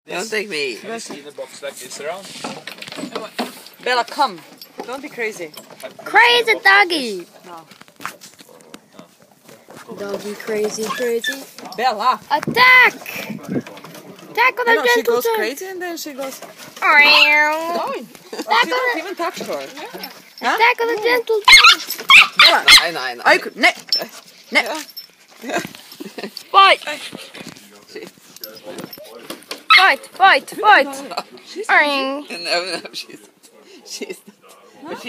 Don't take me. Have you seen a box like this around? Bella, come. Don't be crazy. Crazy doggy. No. Doggy crazy. Bella. Attack! Attack on You the know, she gentle goes giant. crazy and then she goes. Attack Going. She don't even touch her. on the gentle giant. Bella. Nein. I could. Ne. Fight! Fight! No, she's. But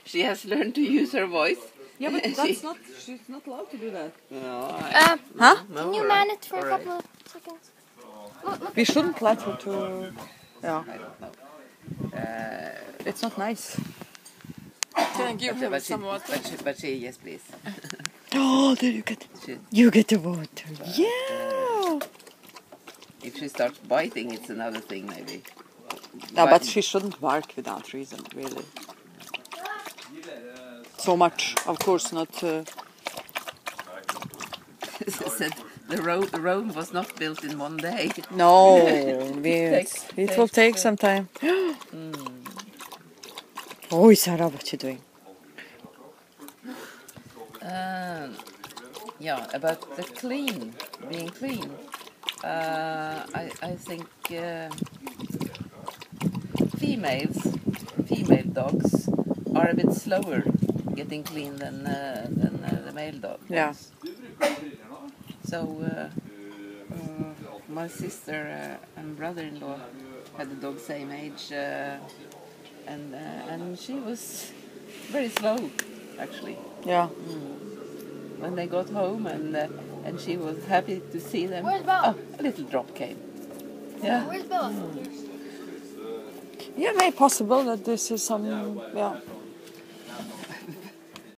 she has learned to use her voice. Yeah, but that's not. She's not allowed to do that. No. Huh? Can you man it for a couple of seconds? Look. We shouldn't let her to. Yeah. I don't know. It's not nice. Can I give him some water? But she, yes, please. Oh, there you get. She, You get the water. Yeah. if she starts biting, it's another thing, maybe. No, but she shouldn't bark without reason, really. So much, of course, not. Said the road was not built in one day. No, takes- it will take some time. Oh, Sarah, what you doing? Yeah, about the being clean. I think female dogs are a bit slower getting clean than the male dog. Yeah. So my sister and brother-in-law had a dog same age, and she was very slow, actually. Yeah. When they got home, and she was happy to see them. Where's Bella? Oh, a little drop came. Yeah. Where's Bella? Yeah, maybe possible that this is some. Yeah.